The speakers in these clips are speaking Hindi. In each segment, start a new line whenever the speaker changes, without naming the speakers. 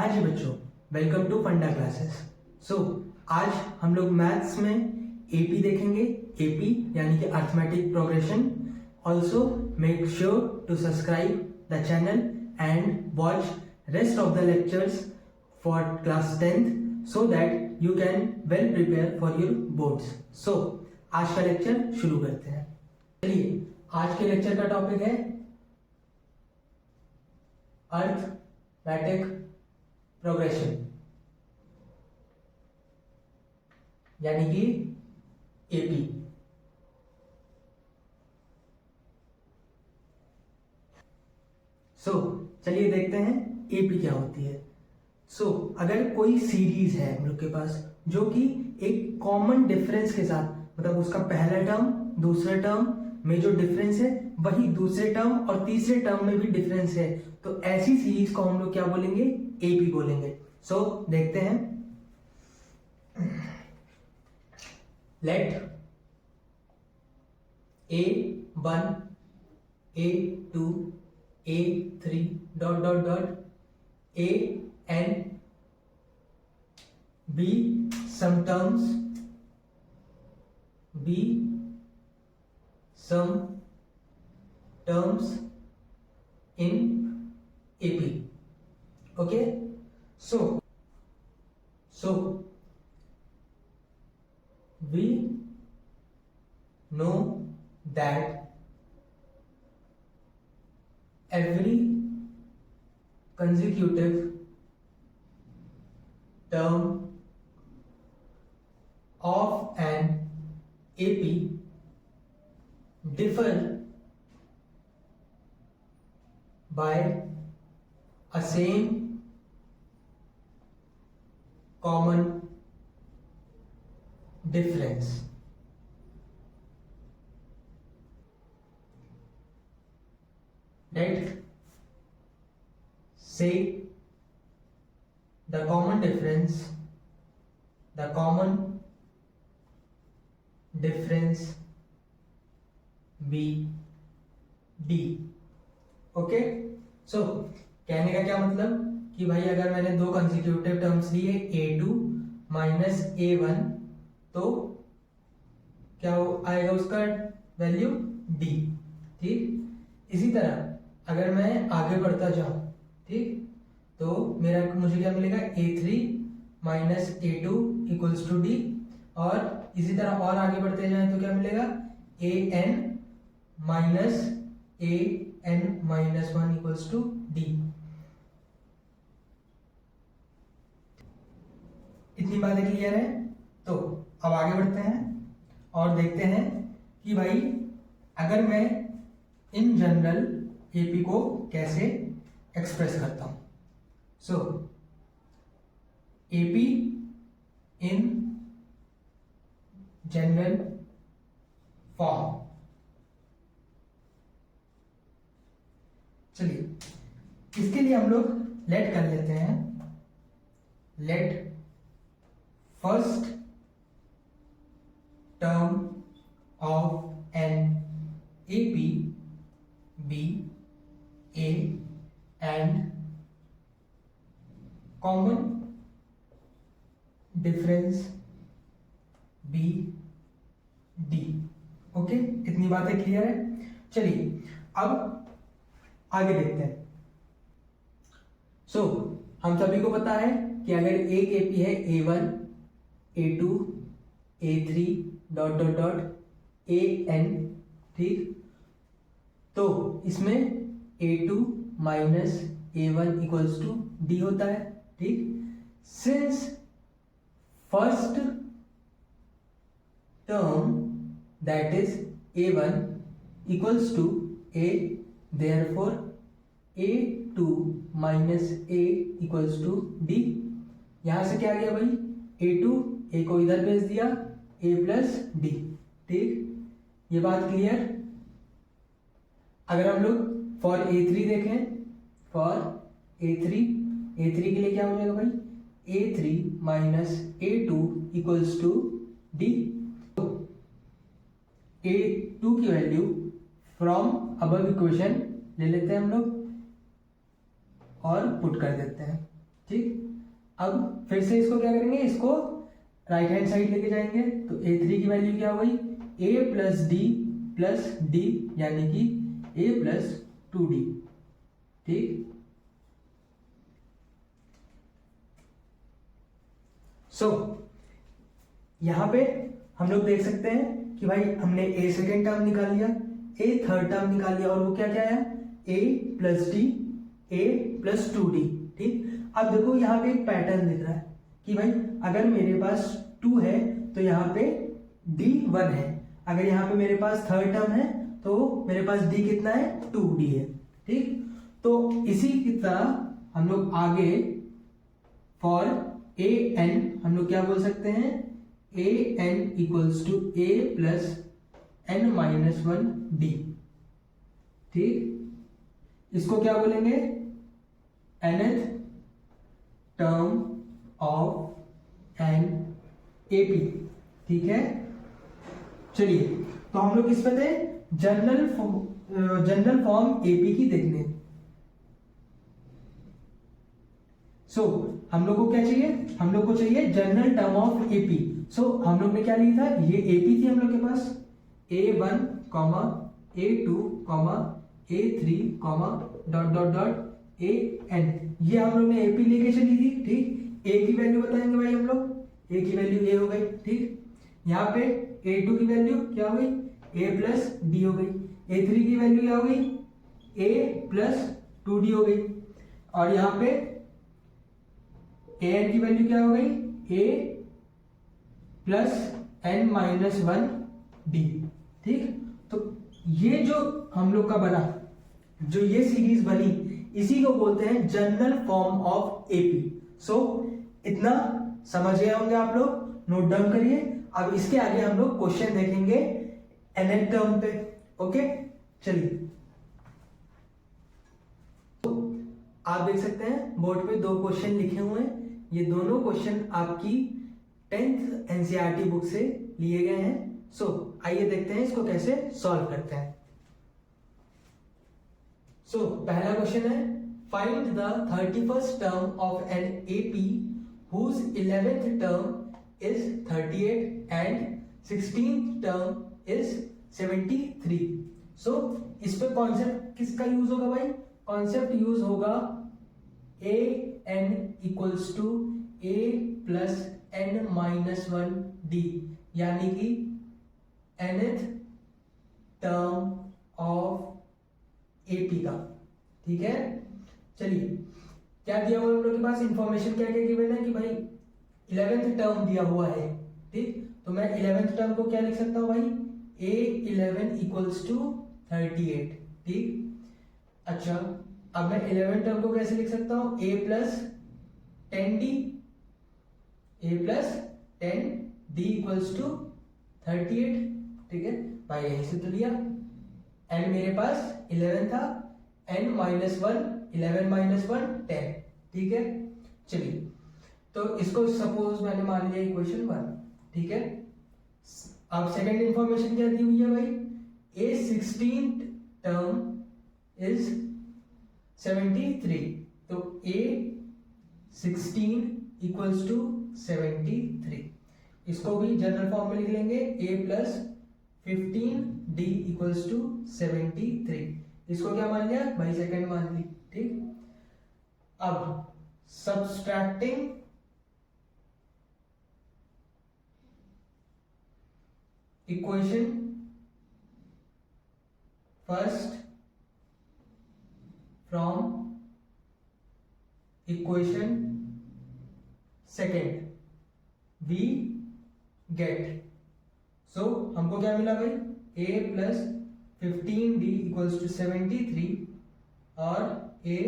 हाँ जी बच्चों, वेलकम टू फंडा क्लासेस। आज हम लोग मैथ्स में एपी देखेंगे। एपी यानी कि arithmetic progression. Also make sure to subscribe the channel and watch rest of the lectures for class 10th so that you can well prepare for your boards. आज का लेक्चर शुरू करते हैं। चलिए, आज के लेक्चर का टॉपिक है अर्थमेटिक प्रोग्रेशन यानी कि एपी। चलिए देखते हैं एपी क्या होती है। अगर कोई सीरीज है हम लोग के पास जो कि एक कॉमन डिफरेंस के साथ, मतलब उसका पहला टर्म दूसरे टर्म में जो डिफरेंस है वही दूसरे टर्म और तीसरे टर्म में भी डिफरेंस है, तो ऐसी सीरीज को हम लोग क्या बोलेंगे? एपी बोलेंगे। देखते हैं। Let A1 A2 A3 dot dot dot AN be some terms in AP. Okay, so we know that every consecutive term of an AP differ by a same common difference. Let's say the common difference be D. Okay, कहने का क्या मतलब कि भाई अगर मैंने दो कंसेक्यूटिव टर्म्स लिए A2 माइनस A1 तो क्या आएगा उसका वैल्यू D। ठीक, इसी तरह अगर मैं आगे बढ़ता जाऊं, ठीक, तो मुझे क्या मिलेगा? A3 minus A2 equals to D, और इसी तरह और आगे बढ़ते जाएं तो क्या मिलेगा? AN minus AN minus 1 equals to D। इतनी बातें क्लियर है? तो अब आगे बढ़ते हैं और देखते हैं कि भाई अगर मैं इन जनरल एपी को कैसे एक्सप्रेस करता हूं। AP in general form. चलिए, इसके लिए हम लोग लेट कर लेते हैं। Let first term of an AP be a and common difference be d. Okay, इतनी बातें क्लियर है? चलिए अब आगे देखते हैं। हम सभी को पता है कि अगर एक एपी है A1 A2 A3 dot dot dot AN, ठीक, तो इसमें A2 minus A1 equals to D होता है। ठीक, since first term that is A1 equals to A, therefore A2 minus A equals to D। यहां से क्या आ गया भाई? A2 A को इधर भेज दिया, A प्लस D। ठीक, ये बात क्लियर? अगर हम लोग फॉर A3 देखें, फॉर A3 के लिए क्या हो जाएगा भाई? A3 minus A2 equals to D। A2 की वैल्यू फ्रॉम अबव इक्वेशन ले लेते हैं हम लोग और पुट कर देते हैं। ठीक, अब फिर से इसको क्या करेंगे, इसको राइट हैंड साइड लेके जाएंगे, तो a3 की वैल्यू क्या हो गई, a प्लस d यानी कि a प्लस 2d। ठीक, सो यहां पे हम लोग देख सकते हैं कि भाई हमने a सेकेंड टर्म निकाल लिया, a थर्ड टर्म निकाल लिया, और वो क्या क्या है, a plus d, a plus 2d। ठीक, अब देखो यहाँ पे एक पैटर्न दिख रहा है कि भाई अगर मेरे पास 2 है तो यहाँ पे d 1 है, अगर यहाँ पे मेरे पास थर्ड टर्म है तो मेरे पास d कितना है, 2d है। ठीक, तो इसी की तरह हम लोग आगे फॉर a n हम लोग क्या बोल सकते हैं, a n equals to a plus n minus 1 d। ठीक, इसको क्या बोलेंगे, nth term of an AP. ठीक है, चलिए तो हम लोग किस पे थे, जनरल फॉर्म एपी की देखने। सो हम लोग को क्या चाहिए, हम लोग को चाहिए जनरल टर्म ऑफ एपी। सो हम लोग ने क्या लिया था, ये एपी थी हम लोग के पास, a1 comma a2 comma a3 comma dot dot dot an, ये हम लोग ने एपी लेके चली थी। ठीक, a की वैल्यू बताएंगे भाई हम लोग, a की वैल्यू a हो गई। ठीक, यहाँ पे a2 की वैल्यू क्या हो गई, a प्लस डी हो गई, a3 की वैल्यू क्या हो गई, a प्लस 2d हो गई, और यहाँ पे an की वैल्यू क्या हो गई, a plus n minus 1d। ठीक, तो ये जो हम लोग का बना, जो ये सीरीज बनी, इसी को बोलते हैं जनरल फॉर्म ऑफ एपी। सो इतना समझ गए होंगे आप लोग, नोट डाउन करिए। अब इसके आगे हम लोग क्वेश्चन देखेंगे nth टर्म पे। ओके, चलिए तो आप देख सकते हैं बोर्ड पे 2 क्वेश्चन लिखे हुए हैं, ये दोनों क्वेश्चन आपकी 10th एनसीईआरटी बुक से लिए गए हैं। सो आइए देखते हैं इसको कैसे सॉल्व करते हैं। सो पहला क्वेश्चन है, find the 31st term of an AP whose 11th term is 38 and 16th term is 73। So इस पे कॉन्सेप्ट किसका यूज होगा भाई, कॉन्सेप्ट यूज होगा A N equals to A plus N minus 1 D, यानी कि nth टर्म ऑफ एपी का। ठीक है, चलिए क्या दिया हुआ हम लोग के पास, इंफॉर्मेशन क्या क्या गिवन है कि भाई 11th टर्म दिया हुआ है। ठीक, तो मैं 11th टर्म को क्या लिख सकता हूं भाई, a11 इक्वल्स टू 38। ठीक, अच्छा अब मैं 11th टर्म को कैसे लिख सकता हूं, a plus 10d, a plus 10d equals to 38। ठीक है भाई, यहीं से तो लिया, n मेरे पास 11 था, n माइनस 1, 11 माइनस 1 10। ठीक है, चलिए तो इसको सपोज मैंने मान लिया इक्वेशन 1। ठीक है, अब सेकंड इंफॉर्मेशन क्या दी हुई है भाई, a 16th टर्म इज 73, तो a 16 इक्वल्स टू 73, इसको भी जनरल फॉर्म में लिख लेंगे, a plus 15d equals to 73, इसको क्या मान लिया भाई, सेकंड मान ली। ठीक, अब subtracting equation first from equation second we get. So हमको क्या मिला भाई, a plus 15d equals to 73 और a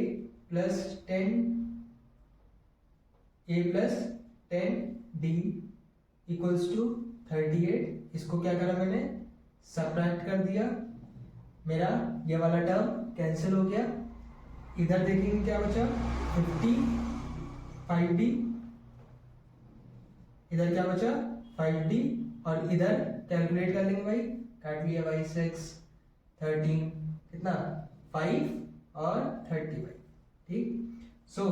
plus 10d equals to 38। इसको क्या करा मैंने, सब्ट्रैक्ट कर दिया, मेरा ये वाला टर्म कैंसिल हो गया। इधर देखेंगे क्या बचा, 55d, इधर क्या बचा 5d, और इधर कैलकुलेट कर लेंगे भाई, काट लिया भाई 6 13 कितना 5 और 35। ठीक, सो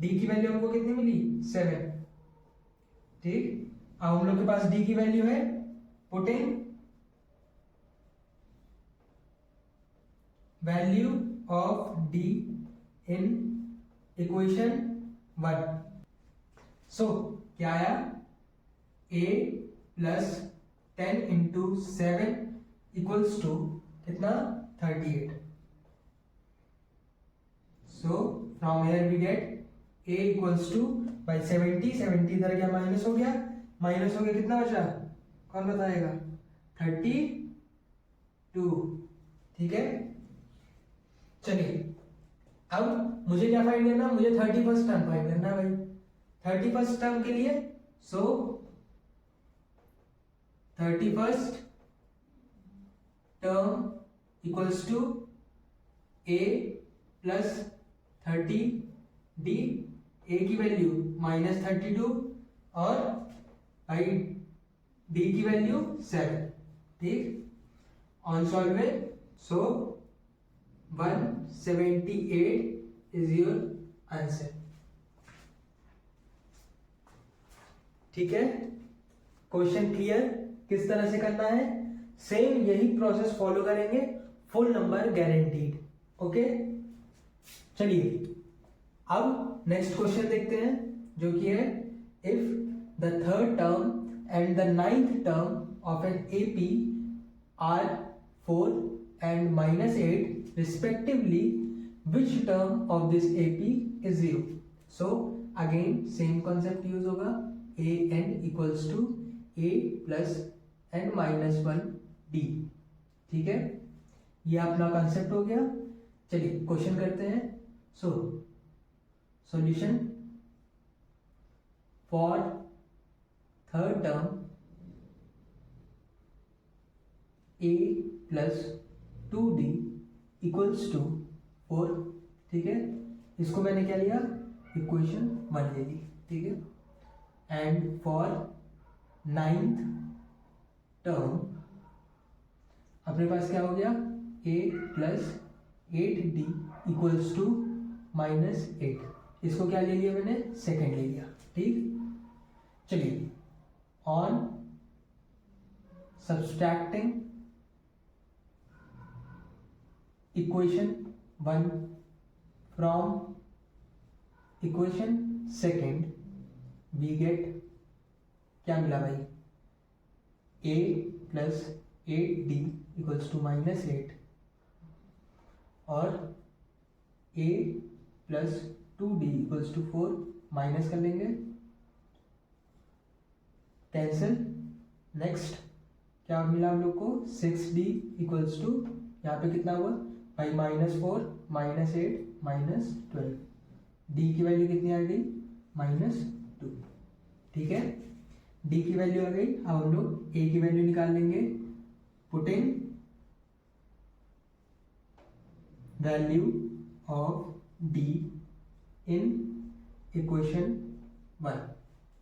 डी की वैल्यू हमको कितनी मिली 7। ठीक, अब हम लोग के पास डी की वैल्यू है, putting value of d in equation 1। So क्या आया, a plus 10 into 7 equals to कितना 38। So from here we get a equals to बाई 70 इधर गया माइनस हो गया, माइनस हो गया कितना बचा, कौन बताएगा, 32। ठीक है, चलिए अब मुझे क्या फाइंड करना, मुझे 31st टर्म फाइंड करना है भाई। 31st टर्म के लिए so 31st term equals to a plus 30 d, a की वैल्यू -32 और भाई d की वैल्यू 7। ठीक, on solving so 178 is your answer. ठीक है, क्वेश्चन क्लियर, किस तरह से करना है, सेम यही प्रोसेस फॉलो करेंगे, फुल नंबर गारंटीड। ओके, चलिए अब नेक्स्ट क्वेश्चन देखते हैं, जो कि है if the third term and the ninth term of an AP are 4 and -8 respectively, which term of this AP is 0? So again same concept use होगा, a n equals to a plus n minus 1 d। ठीक है, ये अपना कंसेप्ट हो गया। चलिए क्वेश्चन करते हैं। So solution for third term a plus 2d equals to 4। ठीक है, इसको मैंने क्या लिया, इक्वेशन 1 ले ली। ठीक है, एंड फॉर नाइन्थ टर्म अपने पास क्या हो गया, a plus 8d equals to -8। इसको क्या ले लिया मैंने, सेकेंड ले लिया। ठीक, चलिए on subtracting equation 1 from equation second we get, क्या मिला भाई, a plus 8d equals to -8 और a plus 2d equals to 4, minus कर लेंगे, कैंसिल। नेक्स्ट क्या मिला हम लोग को, 6d इक्वल्स टू, यहाँ पे कितना हुआ भाई, -4 -8 -12, d की वैल्यू कितनी आ गई, -2। ठीक है, d की वैल्यू आ गई। अब हम लोग a की वैल्यू निकाल लेंगे, putting value of d in equation 1।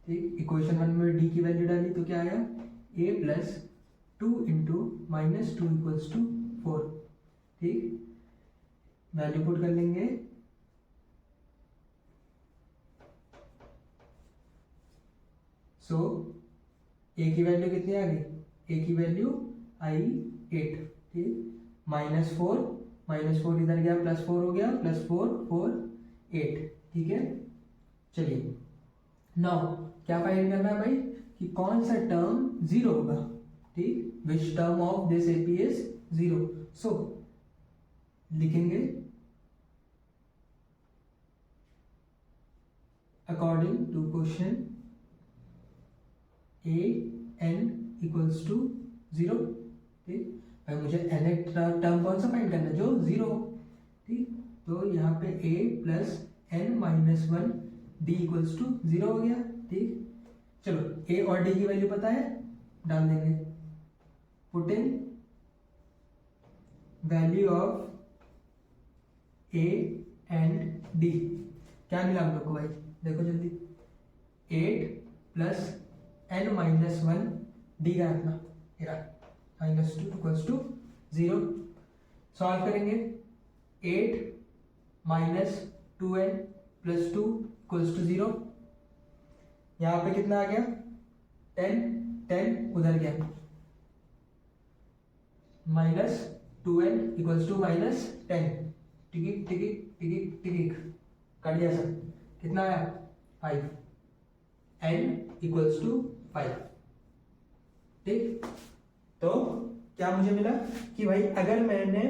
ठीक, इक्वेशन 1 में d की वैल्यू डाली तो क्या आया, a plus 2 into -2 equals to 4। ठीक, वैल्यू पुट कर लेंगे, सो a की वैल्यू कितनी आ गई, a की वैल्यू आई 8। ठीक, -4 इधर गया, +4 हो गया, +4 4 8। ठीक है, चलिए नाउ क्या फाइंड करना है भाई, कि कौन सा टर्म 0 होगा। ठीक, which term of this AP is 0। So लिखेंगे according to question a n equals to 0। ठीक, भाई मुझे nth टर्म कौन सा फाइंड करना है, जो 0। ठीक, तो यहाँ पे a plus n minus 1 d equals to 0 हो गया। ठीक, चलो a और d की वैल्यू पता है, डाल देंगे, putting value of a and d, क्या मिला हम लोग को भाई, देखो जल्दी, 8 प्लस n माइनस 1 d का अपना -2 इक्वल्स टू 0। सॉल्व करेंगे, 8 minus 2n plus 2 equals to 0। यहाँ पे कितना आ गया 10, 10 उधर गया, minus 2n equals to minus 10। टिकिक टिकिक टिकिक टिकिक कट गया सब, कितना आया 5, n इक्वल्स टू 5। ठीक, तो क्या मुझे मिला कि भाई अगर मैंने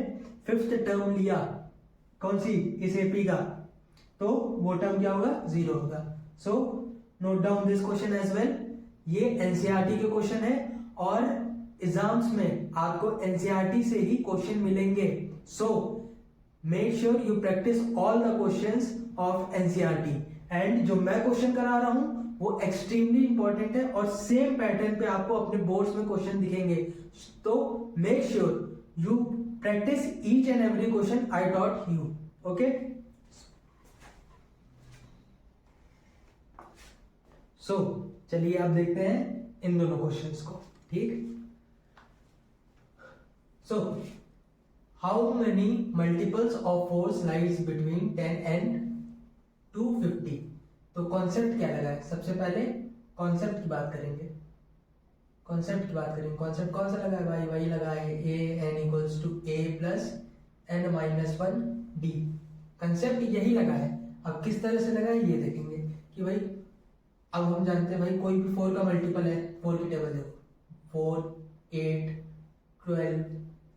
फिफ्थ टर्म लिया कौन सी इस एपी का, तो वो टर्म क्या होगा 0 होगा। So note down this question as well. ये एनसीईआरटी के क्वेश्चन है और एग्जाम्स में आपको एनसीईआरटी से ही क्वेश्चन मिलेंगे। So make sure you practice all the questions of NCERT. And जो मैं क्वेश्चन करा रहा हूं वो एक्सट्रीमली इंपॉर्टेंट है और सेम पैटर्न पे आपको अपने बोर्ड्स में क्वेश्चन दिखेंगे। तो make sure you practice each and every question I taught you. Okay, so चलिए आप देखते हैं इन दोनों क्वेश्चंस को। ठीक, so how many multiples of 4 slides between 10 and 250। तो कॉन्सेप्ट क्या लगा है, सबसे पहले कॉन्सेप्ट की बात करेंगे। कॉन्सेप्ट कौन सा लगा है भाई, वही लगा है A N equals to A plus N minus 1 D. Concept यही लगा है। अब किस तरह से लगा है ये देखेंगे कि भाई अब हम जानते हैं भाई कोई भी 4 का मल्टीपल है, 4 की टेबल देखो, 4, 8, 12,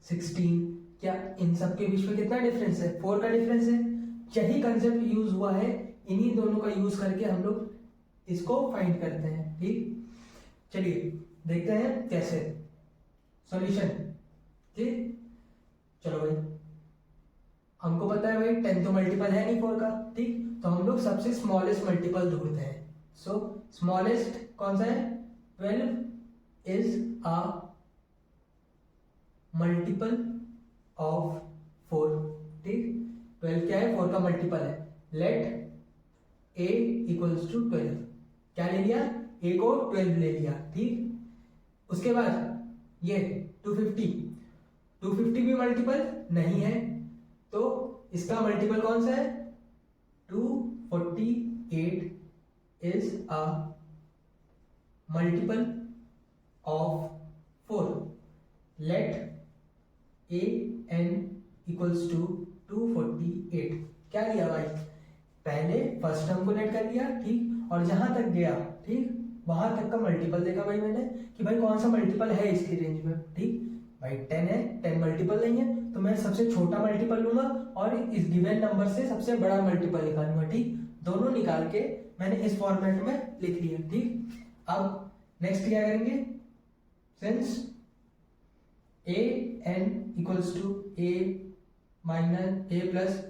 16, क्या इन सब के बीच में कितना डिफरेंस है, 4 का डिफरेंस है। यही कंसेप्ट यूज हुआ है, इन्हीं दोनों का यूज करके हम लोग इसको फाइंड करते हैं। ठीक, चलिए देखते हैं कैसे सॉल्यूशन। ठीक, चलो भाई हमको पता है भाई 10 तो मल्टीपल है नहीं 4 का। ठीक, तो हम लोग सबसे स्मॉलेस्ट मल्टीपल ढूंढते हैं। सो स्मॉलेस्ट कौन सा है, 12 इज अ मल्टीपल ऑफ 4। ठीक, 12 क्या है, 4 का मल्टीपल है। लेट a इक्वल्स टू 12, क्या ले लिया, a को 12 ले लिया। ठीक, उसके बाद ये 250 भी मल्टीपल नहीं है, तो इसका मल्टीपल कौन सा है, 248 is a multiple of 4. Let a n equals to 248। क्या लिया भाई, पहले फर्स्ट टर्म को लेट कर लिया। ठीक, और जहां तक गया ठीक वहां तक का मल्टीपल देखा भाई मैंने कि भाई कौन सा मल्टीपल है इसकी रेंज में। ठीक, भाई 10 है, 10 मल्टीपल नहीं है तो मैं सबसे छोटा मल्टीपल लूंगा और इस गिवन नंबर से सबसे बड़ा मल्टीपल निकालूंगा। ठीक, दोनों निकाल के मैंने इस फॉर्मेट में लिख लिया। ठीक, अब नेक्स्ट क्या करेंगे, since a N equals to a minus a plus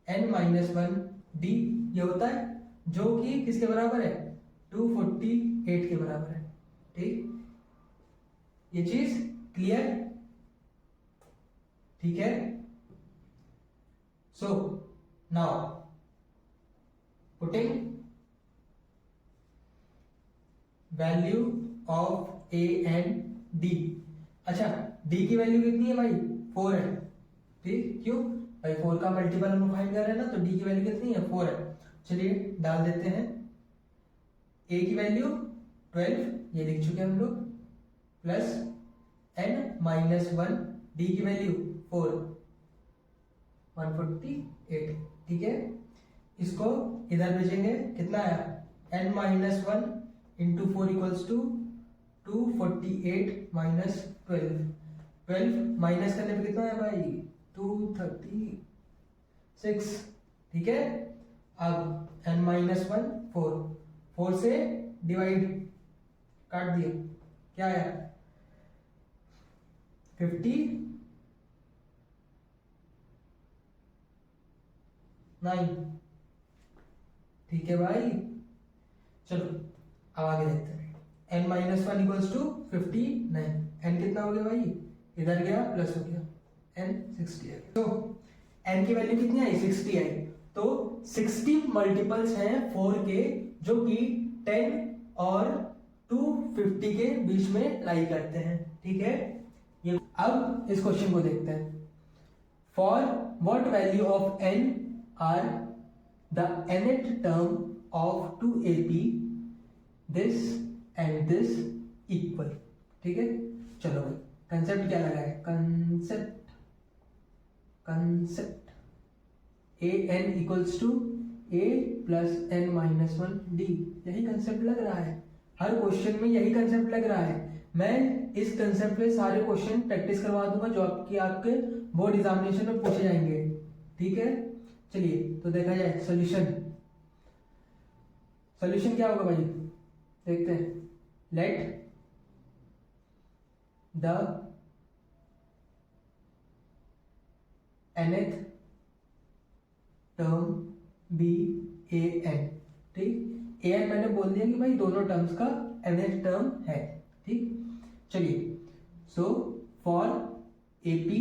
N minus 1 d, ये होता है जो कि किसके बराबर है, 248 के बराबर है। ठीक, ये चीज क्लियर, ठीक है। So now putting value of A and D. अच्छा, डी की वैल्यू कितनी है भाई, 4 है। ठीक, क्यों भाई 4 का मल्टीपल हम फाइंड कर रहे हैं ना, तो डी की वैल्यू कितनी है, 4 है। चलिए डाल देते हैं, ए की वैल्यू 12 ये लिख चुके हम लोग, प्लस एन माइनस 1, डी की वैल्यू 4, 148। ठीक है, इसको इधर भेजेंगे, कितना आया, n minus 1 into 4 equals to 248 minus 12। 12 minus करने पे कितना है भाई, 236। ठीक है, अब एन माइनस 1 4 से डिवाइड काट दिया, क्या आया 59। ठीक है भाई, चलो अब आगे देखते हैं। N minus 1 equals to 59। एन कितना हो गया भाई, इधर गया प्लस हो गया, एन 60 है। तो एन की वैल्यू कितनी आई, 60 आई। तो 60 मल्टीपल्स हैं 4 के, जो कि 10 और 250 के बीच में लाई करते हैं। ठीक है, ये अब इस क्वेश्चन को देखते हैं। For what value of n are the nth term of 2ap this and this equal. ठीक है, चलो भाई कंसेप्ट क्या लगा है, concept a N equals to A plus N minus one d, यही कंसेप्ट लग रहा है, हर क्वेश्चन में यही कंसेप्ट लग रहा है। मैं इस कंसेप्ट पे सारे क्वेश्चन प्रैक्टिस करवा दूंगा जो आपके बोर्ड एग्जामिनेशन में पूछे जाएंगे। ठीक है, चलिए तो देखा जाए सॉल्यूशन क्या होगा भाई, देखते हैं। Let the nth term be a n. ठीक, ए एन मैंने बोल दिया कि भाई दोनों टर्म्स का nth टर्म है। ठीक, चलिए so for AP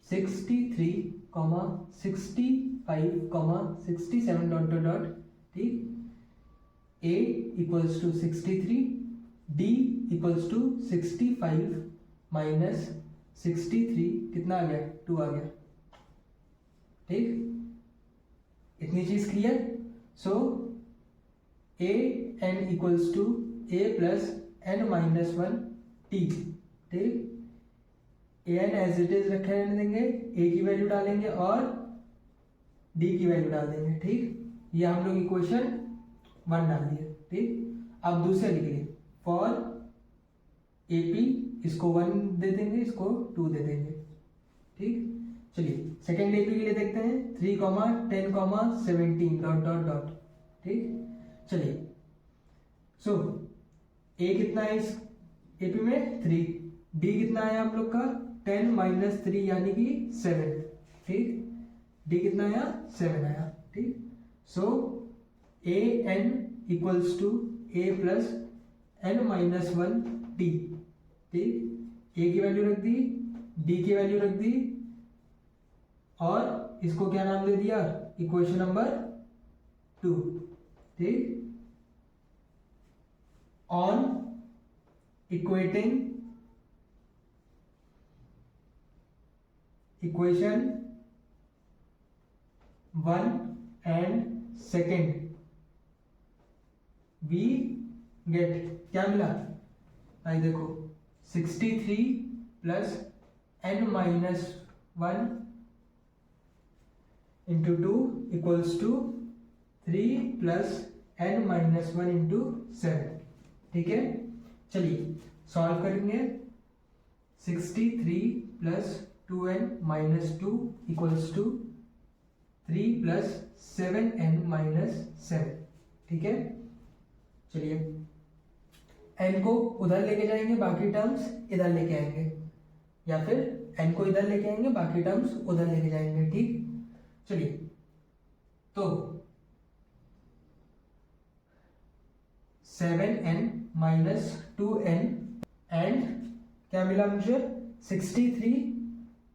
63, 65, 67 dot dot dot. ठीक, a equals to 63, d equals to 65 minus 63 कितना आ गया, 2 आ गया। ठीक, इतनी चीज clear. So a n equals to a plus n minus one T. ठीक, a n as it is रखे रहने देंगे, a की वैल्यू डालेंगे और d की वैल्यू डाल देंगे। ठीक, ये हम लोग इक्वेशन 1 डाल दिए। ठीक, अब दूसरे लिख लिए फॉर एपी, इसको 1 दे देंगे, इसको 2 दे देंगे। ठीक, चलिए सेकेंड एपी के लिए देखते हैं 3, 10, 17 डॉट डॉट डॉट। ठीक, चलिए सो ए कितना है इस एपी में 3, डी कितना है आप लोग का 10 माइनस 3 यानी कि 7। ठीक, डी कितना आया 7 आया। ठीक, so A N equals to A plus N minus one T. ठीक, ए की वैल्यू रख दी, डी की वैल्यू रख दी और इसको क्या नाम दे दिया, इक्वेशन नंबर 2। ठीक, on equating equation 1 and second we get, क्या मिला भाई देखो 63 plus n minus 1 into 2 equals to 3 plus n minus 1 into 7। ठीक है, चलिए सॉल्व करेंगे। 63 plus 2n minus 2 equals to 3 plus 7n minus 7। ठीक है, चलिए n को उधर लेके जाएंगे, बाकी टर्म्स इधर लेके आएंगे, या फिर n को इधर लेके आएंगे, बाकी टर्म्स उधर लेके जाएंगे। ठीक, चलिए तो 7n माइनस 2n एंड क्या मिला मुझे 63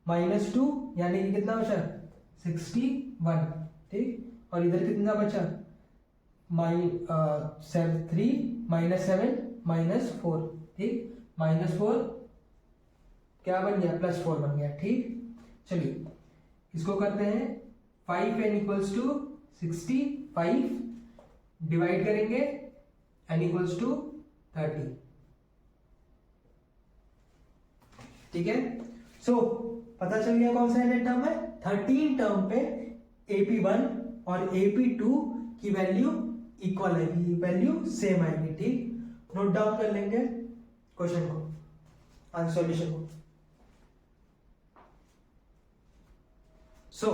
माइनस 2 यानी कि कितना बचा 61। ठीक, और इधर कितना बचा 3 माइनस 7 माइनस 4। ठीक, माइनस 4 क्या बन गया प्लस 4 बन गया। ठीक, चलिए इसको करते हैं 5n इक्वल्स टू 65 डिवाइड करेंगे n इक्वल्स टू 30। ठीक है, सो पता चल गया कौन सा nth टर्म है। 13 टर्म पे AP1 और AP2 की वैल्यू इक्वल आएगी, वैल्यू सेम आएगी। ठीक, नोट डाउन कर लेंगे क्वेश्चन को, आंसर सॉल्यूशन को। सो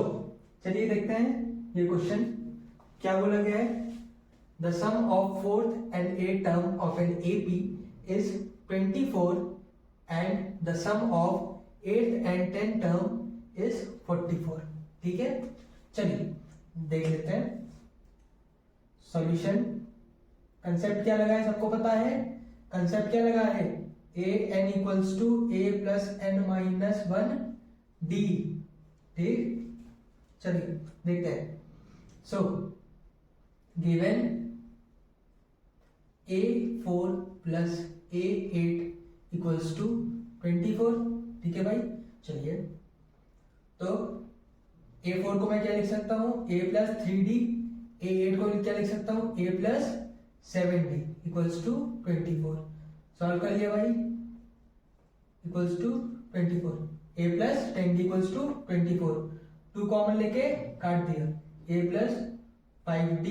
चलिए देखते हैं ये क्वेश्चन क्या बोला गया है। The sum of 4th and 8th term of an AP is 24 and the sum of 8th and 10th term is 44। ठीक है, चलिए देख लेते हैं सॉल्यूशन। कंसेप्ट क्या लगा है सबको पता है, कंसेप्ट क्या लगा है A N equals to A plus N minus 1 D. ठीक, चलिए देखते हैं। So given A4 plus A8 equals to 24। ठीक है भाई, चलिए तो A4 को मैं क्या लिख सकता हूँ, a प्लस 3d, A8 को क्या लिख सकता हूँ, a plus 7d equals to 24। Solve कर लिया भाई, equals to 24, a plus 10d equals to 24, 2 common लेके काट दिया, a plus 5d,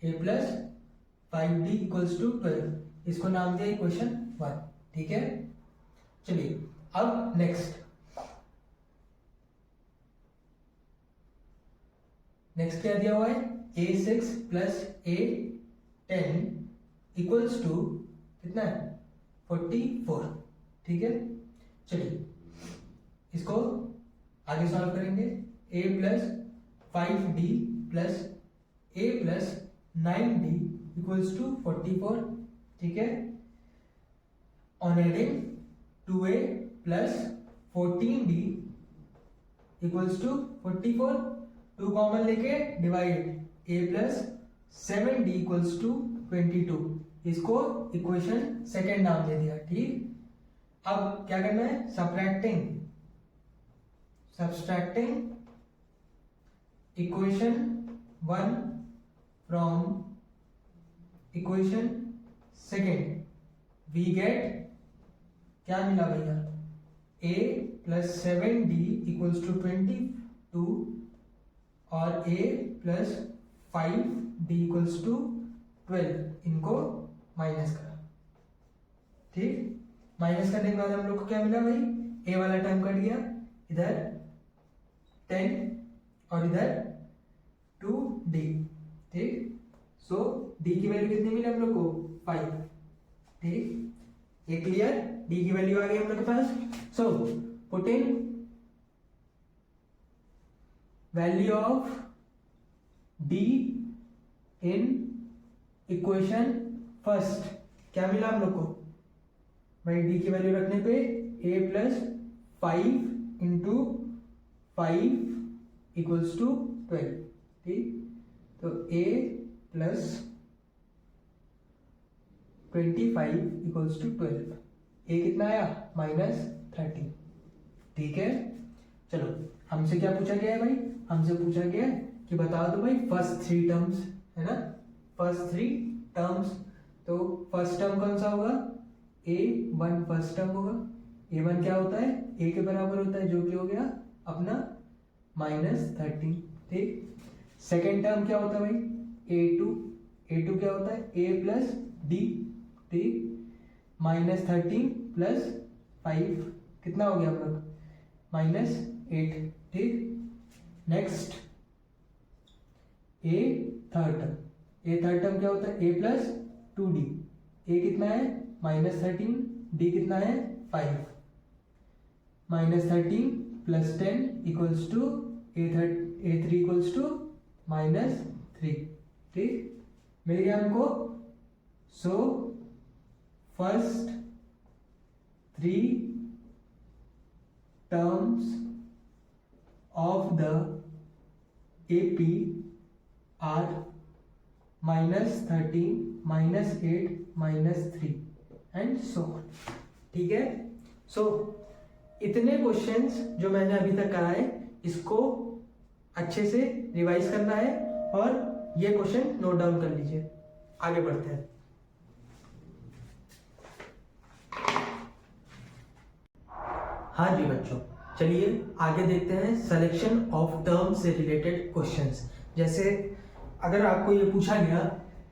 a plus 5d equals to 12, इसको नाम दिया इक्वेशन 1। ठीक है, चलिए अब नेक्स्ट क्या दिया हुआ है, a6 plus a10 equals to कितना है, 44। ठीक है, चलिए इसको आगे सॉल्व करेंगे, a plus 5d plus a plus 9d equals to 44। ठीक है, on adding 2a plus 14d equals to 44, 2 common लेके divide, a plus 7d equals to 22, इसको इक्वेशन सेकेंड नाम दे दिया। ठीक, अब क्या करना है, subtracting equation 1 from equation second, we get क्या मिला भैया, a plus 7d equals to 22 और a plus 5d equals to 12, इनको माइनस करा। ठीक, माइनस करने के बाद हम लोग को क्या मिला भाई, a वाला टर्म कट गया, इधर 10 और इधर 2d। ठीक, सो d की वैल्यू कितनी मिली हम लोग को, 5। ठीक, ये क्लियर, d की वैल्यू आ गई हम लोग के पास। So put in value of d in equation first, क्या मिला हम लोग को भाई, d की वैल्यू रखने पे a plus 5 into 5 equals to 12। ठीक, तो a plus 25 equals to 12, a कितना आया, -30। ठीक है, चलो हमसे क्या पूछा गया है भाई, हमसे पूछा गया है कि बता दो भाई फर्स्ट 3 टर्म्स, है ना, फर्स्ट 3 टर्म्स। तो फर्स्ट टर्म कौन सा होगा, a1 फर्स्ट टर्म होगा, a1 क्या होता है, a के बराबर होता है, जो कि हो गया अपना -30। ठीक, सेकेंड टर्म क्या होता है भाई, a2 क्या होता है, a प्लस d। ठीक, -13 प्लस 5 कितना हो गया हम लोग, -8। ठीक, नेक्स्ट a थर्ड टर्म क्या होता है, a प्लस 2d, a कितना है -13, d कितना है 5, -13 plus 10 equals to a3 equals to -3। ठीक, मिल गया हमको। So first 3 terms of the AP are -13, -8, -3 and so on. ठीक है, सो इतने क्वेश्चंस जो मैंने अभी तक कराए, इसको अच्छे से रिवाइज करना है और ये क्वेश्चन नोट डाउन कर लीजिए। आगे बढ़ते हैं। हाँ जी बच्चों, चलिए आगे देखते हैं सिलेक्शन ऑफ टर्म से रिलेटेड क्वेश्चंस। जैसे अगर आपको ये पूछा गया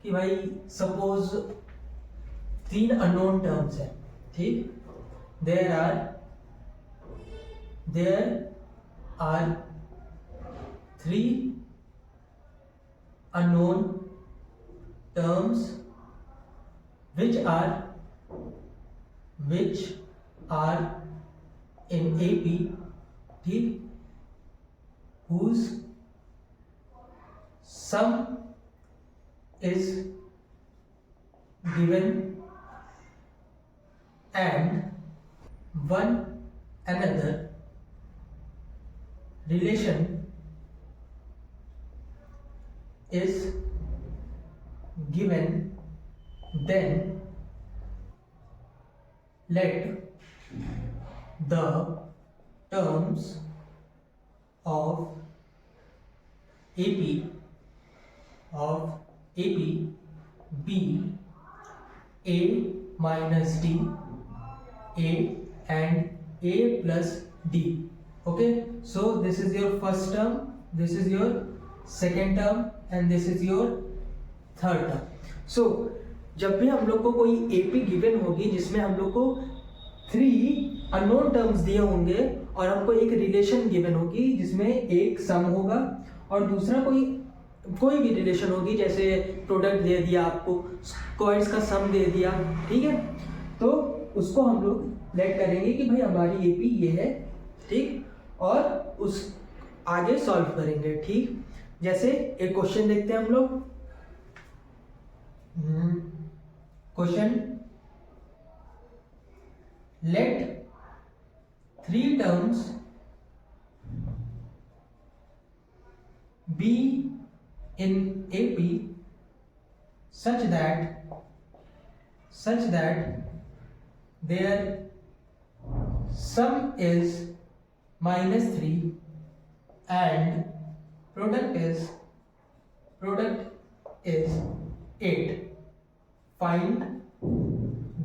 कि भाई सपोज 3 अननोन टर्म्स हैं, ठीक, there are 3 unknown terms which are in AP, ठीक, whose sum is given and one another relation is given, then let the terms of AP B A minus D A and A plus D. Okay, so this is your first term, this is your second term and this is your third term. So जब भी हम लोग को कोई एपी गिवन होगी जिसमें हम लोग को 3 अननोन टर्म्स दिए होंगे और हमको एक रिलेशन गिवन होगी जिसमें एक सम होगा और दूसरा कोई भी रिलेशन होगी, जैसे प्रोडक्ट दे दिया आपको, कॉइन्स का सम दे दिया, ठीक है, तो उसको हम लोग लेट करेंगे कि भाई हमारी एपी ये है, ठीक, और उस आगे सॉल्व करेंगे. ठीक, जैसे एक क्वेश्चन देखते हैं हम लोग. Question, let 3 terms be in AP such that their sum is -3 and product is 8. Find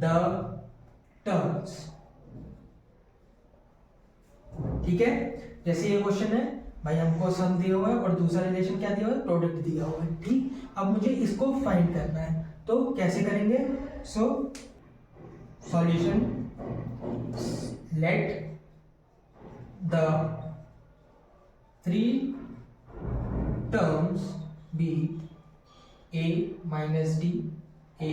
the terms. ठीक है, जैसे ये क्वेश्चन है भाई, हमको सम दिया हुआ है और दूसरा रिलेशन क्या दिया हुआ है, प्रोडक्ट दिया हुआ है. ठीक, अब मुझे इसको फाइंड करना है, तो कैसे करेंगे. So solution, let the 3 terms be a minus d a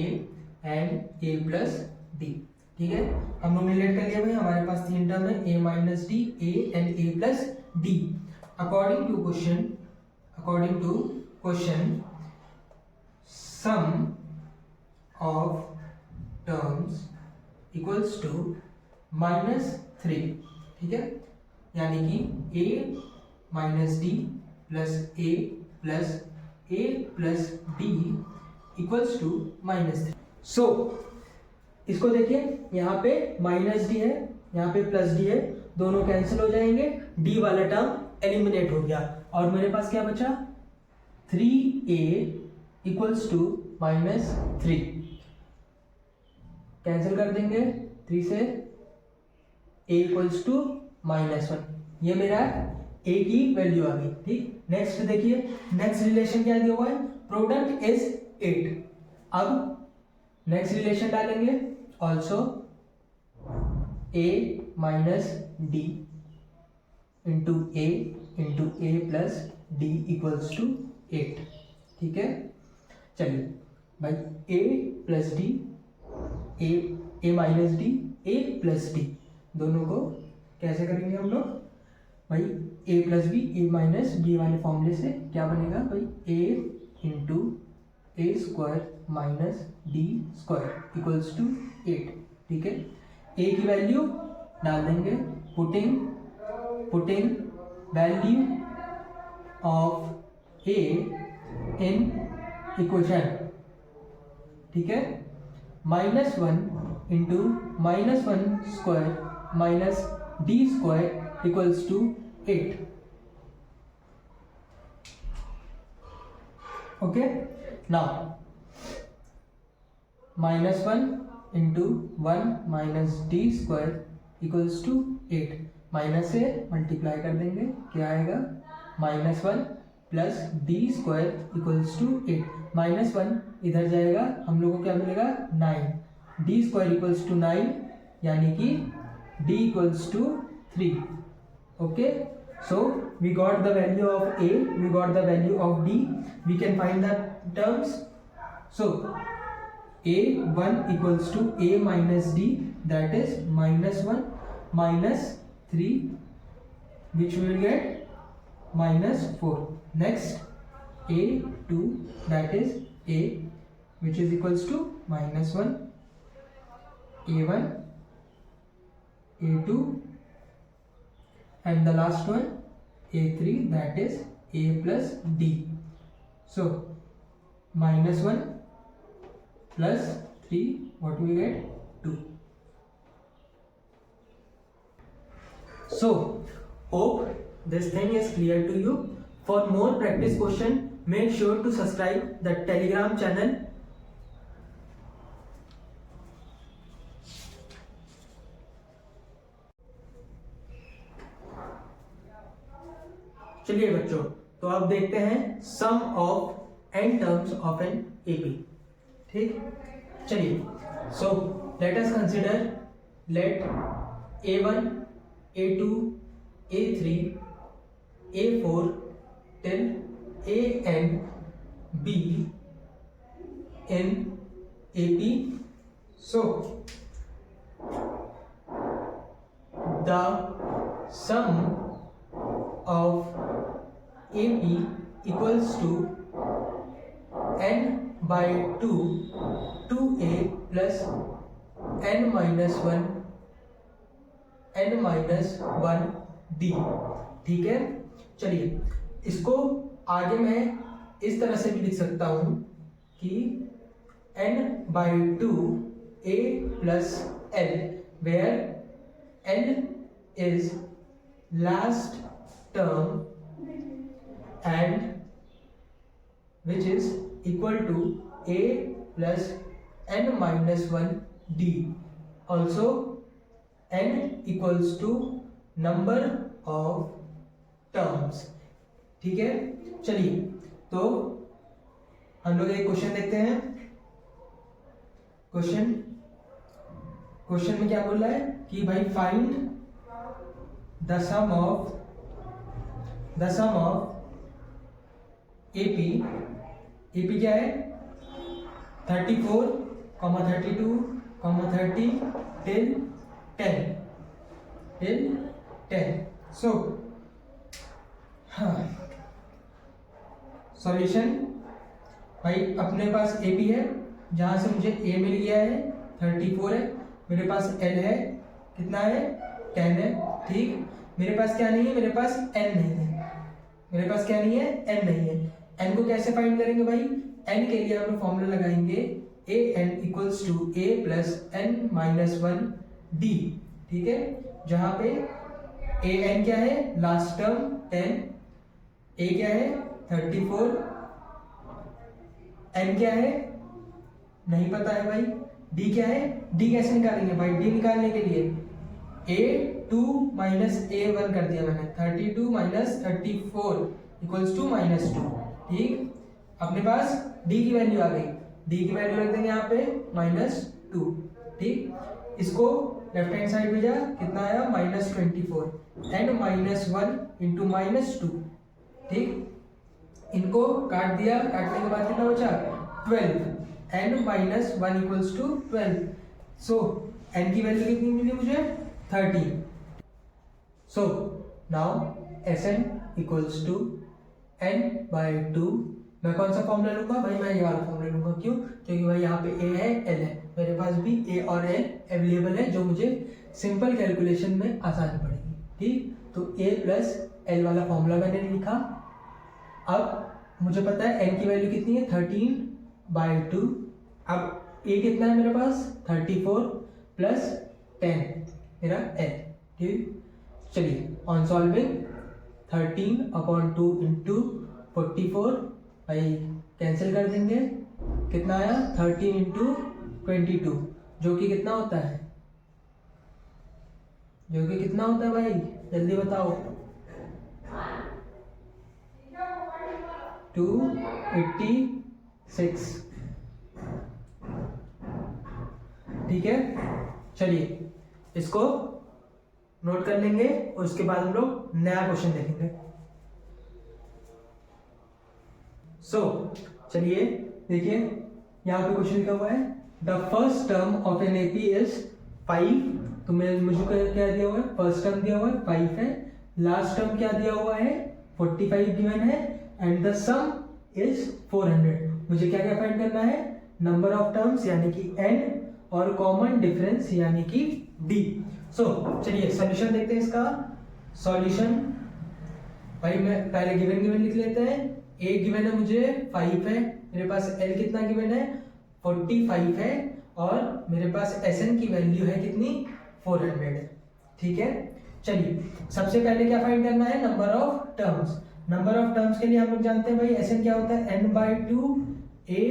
and a plus d. ठीक है, हम लोग ने लेट कर लिया भाई, हमारे पास 3 टर्म है, a minus d, a and a plus d. According to question, sum of terms equals to -3. ठीक है, यानी कि a minus d plus a plus d equals to -3. So इसको देखिए, यहाँ पे -d है, यहाँ पे +d है, दोनों कैंसिल हो जाएंगे, d वाला टर्म एलिमिनेट हो गया और मेरे पास क्या बचा, 3a इक्वल्स टू -3. कैंसिल कर देंगे, 3 से a इक्वल्स टू -1. ये मेरा a की वैल्यू आ गई. ठीक, नेक्स्ट देखिए, नेक्स्ट रिलेशन क्या दिया हुआ है, प्रोडक्ट इज 8. अब नेक्स्ट रिलेशन डालेंगे, also a minus d into a plus d equals to 8. ठीक है, चलिए भाई, a plus d, a minus d, a plus d, दोनों को कैसे करेंगे हम लोग भाई, a plus b, a minus b वाले फॉर्मूले से क्या बनेगा भाई, a into a square minus d square equals to 8. ठीक है, a की वैल्यू डाल देंगे, putting value of a in equation. ठीक है, -1 into -1 square minus d square equals to 8. Okay, now -1 into 1 minus d square equals to 8. Minus से मल्टीप्लाई कर देंगे, क्या आएगा, -1 plus d square equals to 8. -1 इधर जाएगा, हम लोगों को क्या मिलेगा, 9. डी स्क्वायर इक्वल्स टू 9, यानी कि d equals to 3. Okay, so we got the value of a, we got the value of d, we can find the terms. So a1 equals to a minus d, that is -1 minus 3, which we will get -4. Next a2, that is a, which is equals to -1, a1, a2, and the last one a3, that is a plus d. So -1 plus 3, what we get, 2. So hope this thing is clear to you. For more practice question, make sure to subscribe the Telegram channel. चलिए बच्चों, तो अब देखते हैं sum of n terms of an AP. ठीक, चलिए, so let us consider, let a1, a2, a3, a4 till an be in AP. So the sum of AP equals to n by 2 2a plus n minus 1 d। ठीक है, चलिए इसको आगे मैं इस तरह से भी लिख सकता हूं कि n by 2 a plus l, where n is last term and which is equal to a plus n minus 1 d. Also n equals to number of terms। ठीक है, चलिए तो हम लोग एक क्वेश्चन देखते हैं। क्वेश्चन में क्या बोल रहा है कि भाई find the sum of AP. AP क्या है? 34, 32, 30 till 10। सो हाँ, सॉल्यूशन भाई अपने पास एपी है, जहां से मुझे ए मिल गया है 34 है, मेरे पास एल है कितना है 10 है। ठीक, मेरे पास क्या नहीं है, मेरे पास एन नहीं है, मेरे पास क्या नहीं है, एन नहीं है। एन को कैसे फाइंड करेंगे भाई? एन के लिए हम फॉर्मूला लगाएंगे A N equals to A plus N minus 1 D. ठीक है, जहां पे ए एन क्या है, लास्ट टर्म 10, ए क्या है 34, एन क्या है नहीं पता है भाई, डी क्या है, डी कैसे निकालेंगे भाई? डी निकालने के लिए a2 माइनस a1 कर दिया मैंने, 32 माइनस 34 इक्वल्स टू माइनस 2। ठीक, अपने पास d की वैल्यू आ गई, d की वैल्यू रख देंगे यहाँ पे -2। ठीक, इसको लेफ्ट हैंड साइड भेजा, कितना आया -24 एंड -1 इंटू -2। ठीक, इनको काट दिया, काटने के बाद कितना बचा 12 and -1 equals to 12। So n की वैल्यू कितनी मिली मुझे 30। So now Sn equals to n by 2। मैं कौन सा फॉर्मूला लूंगा भाई? मैं ये वाला फॉर्मूला लूंगा। क्यों? क्योंकि भाई यहाँ पे a है l है, मेरे पास भी a और l अवेलेबल है, जो मुझे सिंपल कैलकुलेशन में आसानी पड़ेगी। ठीक, तो a प्लस l वाला फॉर्मूला मैंने लिखा। अब मुझे पता है n की वैल्यू कितनी है 13/2। अब a कितना है मेरे पास 34 प्लस 10 मेरा l। ठीक, चलिए ऑन सॉल्विंग 13/2 इंटू 44 भाई कैंसिल कर देंगे, कितना आया 13 इंटू 22, जो कि कितना होता है, जो कि कितना होता है भाई जल्दी बताओ? 286। ठीक है, चलिए इसको नोट कर लेंगे और उसके बाद हम लोग नया क्वेश्चन देखेंगे। चलिए देखिए, यहाँ पे क्वेश्चन लिखा हुआ है the first term of an AP is 5। तो मुझे क्या दिया हुआ है? फर्स्ट टर्म दिया हुआ है 5 है, लास्ट टर्म क्या दिया हुआ है 45 गिवन है, एंड द सम इज 400। मुझे क्या क्या फाइंड करना है? नंबर ऑफ टर्म्स यानी कि n और कॉमन डिफरेंस यानी कि d। चलिए सॉल्यूशन देखते हैं इसका। सॉल्यूशन भाई मैं पहले गिवन लिख लेते हैं। a गिवन है मुझे 5 है, मेरे पास l कितना गिवन है 45 है, और मेरे पास Sn की वैल्यू है कितनी 400 है। ठीक है, चलिए सबसे पहले क्या फाइंड करना है, number of terms. Number of terms के लिए हम लोग जानते हैं भाई Sn क्या होता है, n/2 a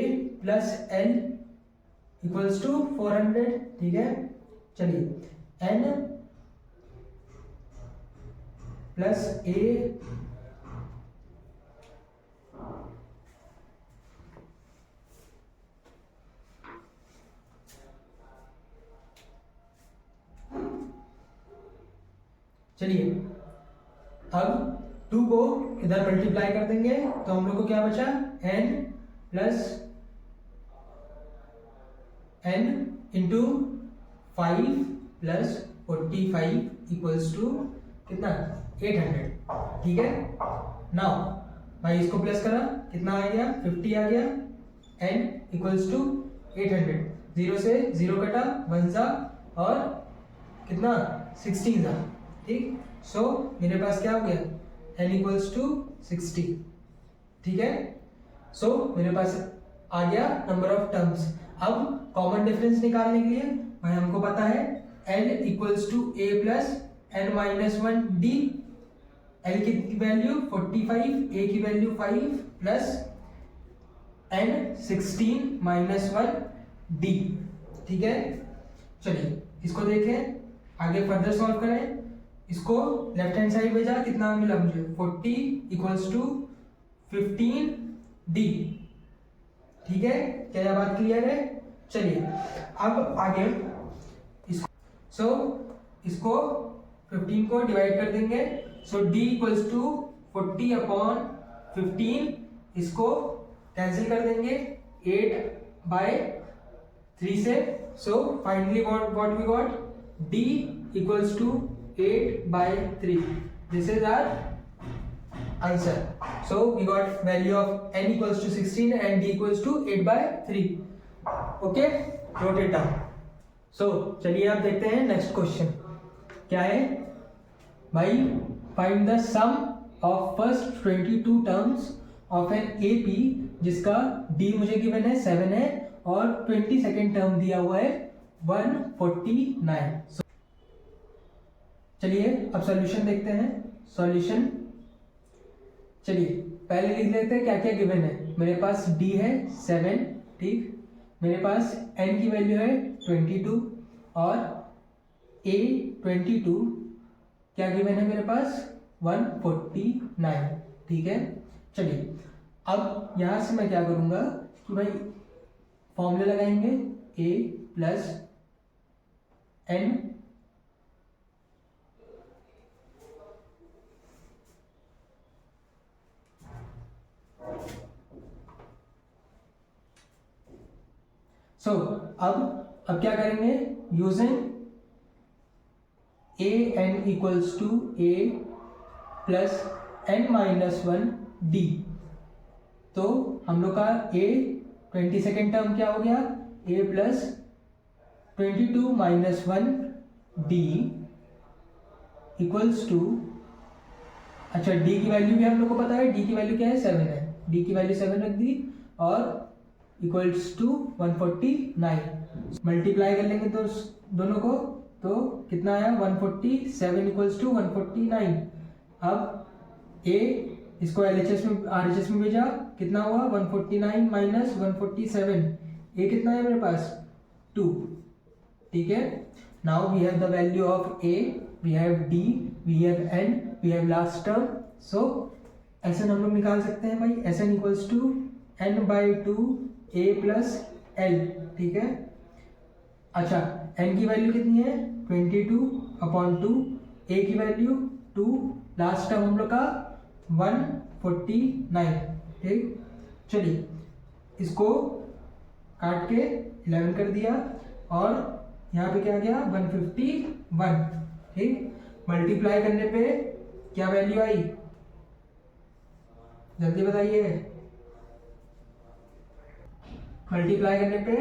plus l equals to 400, ठीक है। चलिए n प्लस a चलिए अब 2 को इधर मल्टीप्लाई कर देंगे तो हम लोग को क्या बचा, n plus n into 5 plus 45 equals to कितना, 800, ठीक है। नाउ भाई इसको प्लस करा, कितना आ गया, 50 आ गया, n इक्वल्स टू 800, 0 से 0 कटा, 1 सा और कितना 16 था, ठीक। सो मेरे पास क्या हो गया, n इक्वल्स टू 60, ठीक है। सो मेरे पास आ गया नंबर ऑफ टर्म्स। अब कॉमन डिफरेंस निकालने के लिए भाई हमको पता है l equals to a plus n minus 1 d। l की वैल्यू 45, a की वैल्यू 5 प्लस n 16 माइनस 1 d, ठीक है। चलिए इसको देखें, आगे फर्दर सॉल्व करें। इसको लेफ्ट हैंड साइड भेजा, कितना मिला मुझे, 40 इक्वल्स टू 15 d, ठीक है। क्या यह बात क्लियर है? चलिए अब आगे इसको 15 को डिवाइड कर देंगे, so d equals to 40 upon 15, इसको कैंसिल कर देंगे 8/3 से। So finally what we got, d equals to 8/3. This is our answer. So we got value of n equals to 16 and d equals to 8/3. Okay, note it down. So चलिए आप देखते हैं नेक्स्ट क्वेश्चन क्या है भाई, find the sum of first 22 terms of an AP जिसका d मुझे गिवन है 7 है और 22nd टर्म दिया हुआ है 149। चलिए अब सॉल्यूशन देखते हैं। सॉल्यूशन, चलिए पहले लिख लेते हैं क्या क्या गिवन है। मेरे पास d है 7, ठीक। मेरे पास n की वैल्यू है 22 और a 22 क्या गिवन है मेरे पास, 149, ठीक है। चलिए अब यहां से मैं क्या करूंगा कि भाई फॉर्मूला लगाएंगे, a प्लस n अब क्या करेंगे, using a n equals to a plus n minus 1 d, तो हम लोग का a 22nd टर्म क्या हो गया, a plus 22 minus 1 d equals to, अच्छा d की वैल्यू भी हम लोग को पता है, d की वैल्यू क्या है, 7 है, d की वैल्यू 7 रख दी और इक्वल्स टू 149। मल्टीप्लाई कर लेंगे तो दोनों को, तो कितना आया 147 इक्वल्स टू 149। अब a इसको LHS में RHS में भेजा, कितना हुआ 149 माइनस 147, a कितना है मेरे पास 2, ठीक है। Now we have the value of a, we have d, we have n, we have last term. So Sn हम लोग निकाल सकते हैं भाई, Sn equals to n/2 a plus l, ठीक है। अच्छा n की वैल्यू कितनी है 22/2, a की वैल्यू 2, लास्ट टर्म हम लोग का 149, ठीक। चलिए इसको काट के 11 कर दिया और यहाँ पे क्या गया 151, ठीक। मल्टीप्लाई करने पे क्या वैल्यू आई, जल्दी बताइए। मल्टीप्लाई करने पे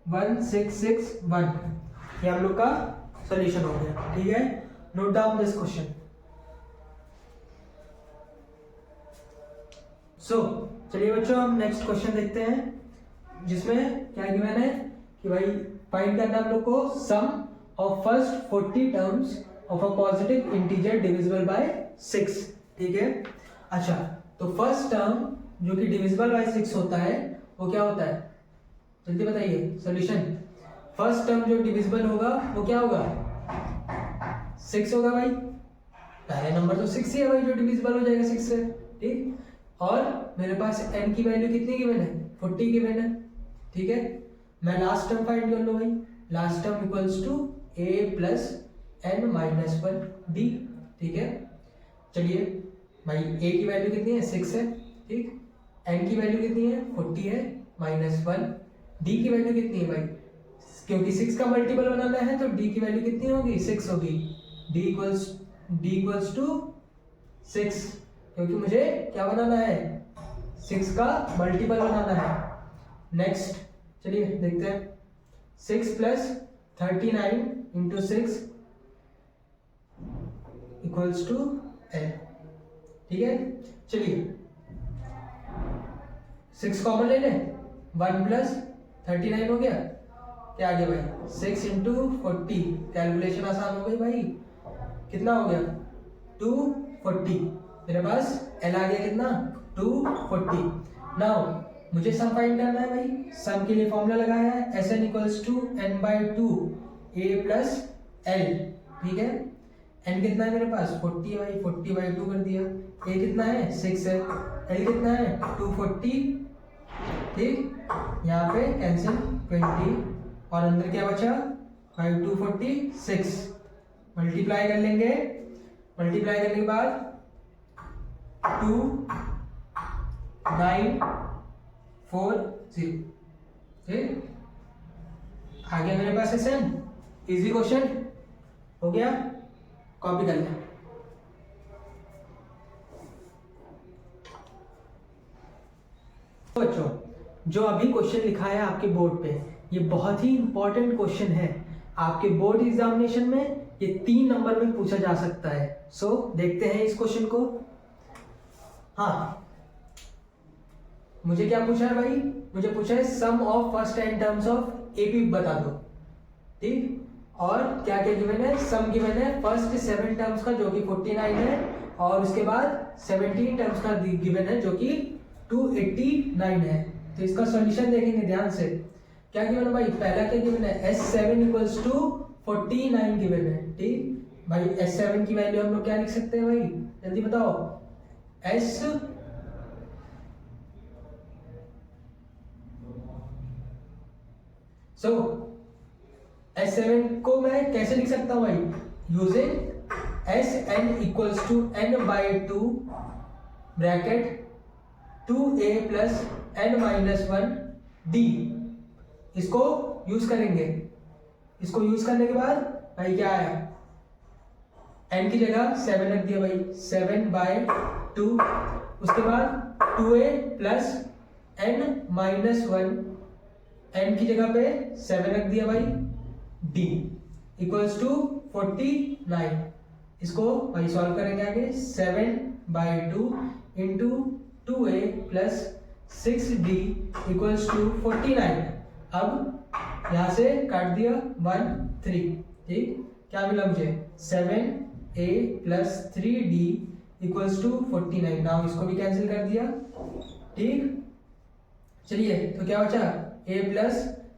1661, ये हम लोग का सॉल्यूशन हो गया, ठीक है। Note down this question. चलिए बच्चों हम नेक्स्ट क्वेश्चन देखते हैं, जिसमें क्या गिवन है कि भाई फाइंड करना हम लोग को sum of first 40 terms of a positive integer divisible by 6, ठीक है। अच्छा, तो फर्स्ट टर्म जो कि डिविजिबल बाय 6 होता है वो क्या होता है, जल्दी बताइए सॉल्यूशन। फर्स्ट टर्म जो डिविजिबल होगा वो क्या होगा, 6 होगा भाई। पहले नंबर तो 6 ही है भाई जो डिविजिबल हो जाएगा 6 से, ठीक। और मेरे पास n की वैल्यू कितनी गिवन है, 40 गिवन है, ठीक है। मैं लास्ट टर्म फाइंड कर लो भाई, last term equals to a plus n minus 1 d, ठीक है। चलिए भाई a की वैल्यू कितनी है, 6 है, ठीक। n की वैल्यू कितनी है, 40 है, माइनस 1। d की वैल्यू कितनी है भाई, क्योंकि 6 का मल्टीपल बनाना है तो d की वैल्यू कितनी होगी, 6 होगी। d इक्वल्स टू 6, क्योंकि मुझे क्या बनाना है, 6 का मल्टीपल बनाना है। नेक्स्ट चलिए देखते हैं, 6 plus 39 into 6 equals to n, ठीक है। चलिए 6 कॉमन ले लें, 1 प्लस 39 हो गया, क्या आ गया भाई 6 इंटू 40, कैलकुलेशन आसान हो गई भाई, कितना हो गया 240। मेरे पास एल आ गया कितना, 240। नाउ मुझे सम फाइंड करना है भाई, सम के लिए फॉर्मूला लगाया है S n equals to n by 2 a plus l, ठीक है। एन कितना है मेरे पास 40 है भाई, 40 बाई 2 कर दिया। ए कितना है 6 है, एल कितना है 240, ठीक। यहाँ पे कैंसिल 20 और अंदर क्या बचा भाई 246, मल्टीप्लाई कर लेंगे, मल्टीप्लाई करने के बाद 2 9 4 0, ठीक। आ गया मेरे पास एसएन, इजी क्वेश्चन हो गया, कॉपी कर लें। बच्चों जो अभी क्वेश्चन लिखा है आपके बोर्ड पे, ये बहुत ही इंपॉर्टेंट क्वेश्चन है, आपके बोर्ड एग्जामिनेशन में ये 3 नंबर में पूछा जा सकता है। सो देखते हैं इस क्वेश्चन को। हाँ, मुझे क्या पूछा है भाई, मुझे पूछा है sum of first n terms of AP बता दो, ठीक। और क्या क्या गिवन है, सम गिवन है फर्स्ट 7 टर्म्स का जो कि 49 है, और उसके बाद 17 टर्म्स का गिवन है जो कि 289 है। तो इसका सॉल्यूशन देखेंगे ध्यान से। क्या गिवन है भाई, पहला क्या गिवन है, S7 इक्वल्स टू 49 गिवन है, ठीक। भाई S7 की वैल्यू हम लोग क्या लिख सकते हैं भाई, जल्दी बताओ। S7 को मैं कैसे लिख सकता हूं भाई, using Sn equals to n by 2 bracket 2a plus n minus 1 d, इसको यूज करेंगे। इसको यूज करने के बाद भाई क्या आया, n की जगह 7 रख दिया भाई, 7 बाय 2, उसके बाद 2a plus n minus 1, n की जगह पे 7 रख दिया भाई, d इक्वल्स टू 49। इसको भाई सॉल्व करेंगे आगे, 7 by 2 into 2a plus 6d equals to 49। अब यहां से काट दिया 1 3, ठीक। क्या मिला मुझे 7a plus 3d equals to 49। Now इसको भी कैंसिल कर दिया, ठीक। चलिए तो क्या बचा, a plus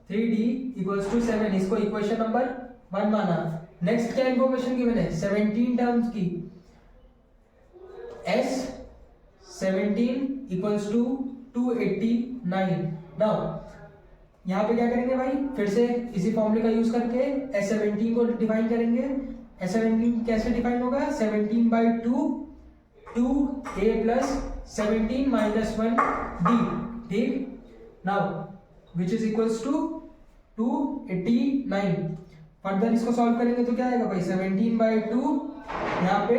3d equals to 7, इसको इक्वेशन नंबर 1 माना। नेक्स्ट क्या इंफॉर्मेशन गिवन है, 17 टर्म्स की, S17 इक्वल्स टू 289। नाउ यहाँ पे क्या करेंगे भाई, फिर से इसी फॉर्मूले का यूज करके S17 को डिफाइन करेंगे। S17 कैसे डिफाइन होगा, 17 by 2 2a plus 17 minus 1 d, ठीक। Now which is equals to 289। Further इसको सॉल्व करेंगे तो क्या आएगा भाई, 17 बाई 2 यहाँ पे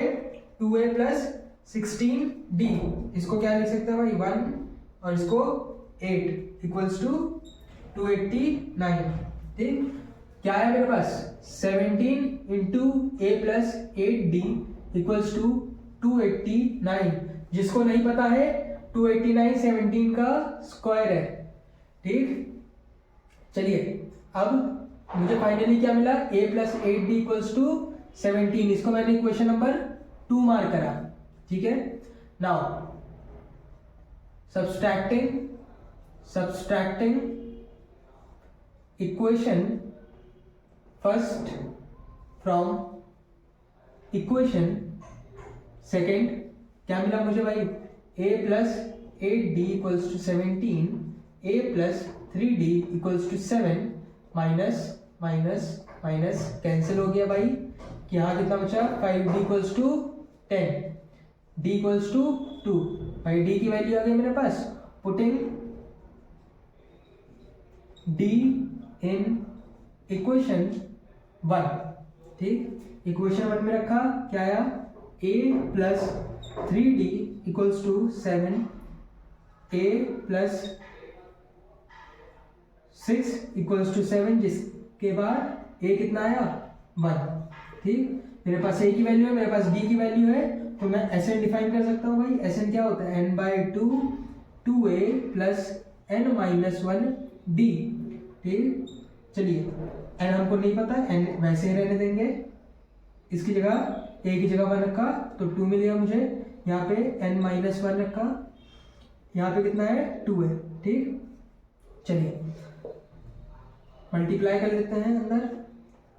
2a प्लस 16d, इसको क्या लिख सकते हैं भाई 1 और इसको 8 इक्वल्स टू 289, ठीक। क्या है मेरे पास 17 into a plus 8d equals to 289। जिसको नहीं पता है 289 17 का स्क्वायर है, ठीक। चलिए अब मुझे फाइनली क्या मिला, a plus 8d equals to 17, इसको मैंने इक्वेशन नंबर 2 मार्क करा, ठीक है। Now subtracting equation first from equation second, क्या मिला मुझे भाई, a plus 8d equals to 17, a plus 3d equals to 7, minus minus minus cancel हो गया भाई, कि यहाँ कितना बचा, 5d equals to 10, d equals to 2, भाई d की वैल्यू आ गई मेरे पास, पुटिंग d इन इक्वेशन 1, ठीक, इक्वेशन 1 में रखा, क्या आया, a plus 3d equals to 7, a plus 6 equals to 7, जिसके बाद a कितना आया, 1, ठीक। मेरे पास a की वैल्यू है, मेरे पास d की वैल्यू है, तो मैं Sn डिफाइन कर सकता हूँ भाई। Sn क्या होता है, n/2 2a plus n minus 1 d, ठीक। चलिए n हमको नहीं पता, n वैसे ही रहने देंगे, इसकी जगह a की जगह 1 रखा तो 2 मिल गया मुझे, यहाँ पे n माइनस 1 रखा, यहाँ पे कितना है, 2 है, ठीक। चलिए मल्टीप्लाई कर लेते हैं अंदर,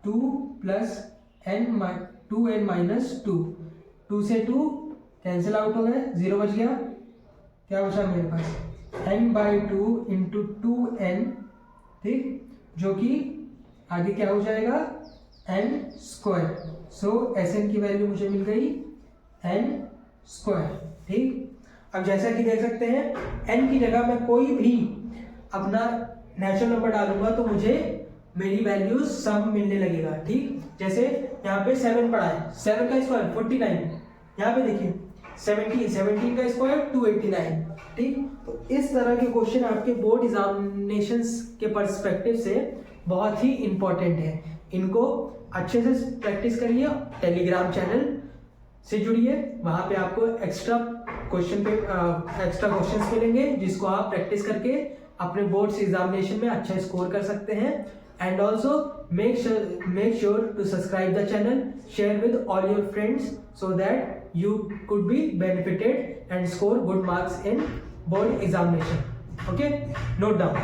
2 प्लस n माइनस 2, 2 से 2 कैंसिल आउट हो गए, 0 बच गया, क्या बचा मेरे पास, n/2 इंटू 2n, ठीक, जो कि आगे क्या हो जाएगा, n स्क्वायर। सो Sn की वैल्यू मुझे मिल गई n स्क्वायर, ठीक। अब जैसा कि देख सकते हैं, n की जगह मैं कोई भी अपना नेचुरल नंबर डालूंगा तो मुझे मेरी वैल्यू सम मिलने लगेगा, ठीक। जैसे यहाँ पे 7 पड़ा है, 7 का स्क्वायर 49, यहाँ पे देखिए 17 का स्क्वायर 289, ठीक। तो इस तरह के क्वेश्चन आपके बोर्ड एग्जामिनेशंस के पर्सपेक्टिव से बहुत ही इंपॉर्टेंट है, इनको अच्छे से प्रैक्टिस करिए, टेलीग्राम चैनल से जुड़िए, वहाँ पे आपको एक्स्ट्रा क्वेश्चंस मिलेंगे, जिसको आप प्रैक्टिस करके अपने बोर्ड्स एग्जामिनेशन में अच्छा स्कोर कर सकते हैं। And also make sure to subscribe the channel, share with all your friends so that you could be benefited and score good marks in board examination. Okay, note down.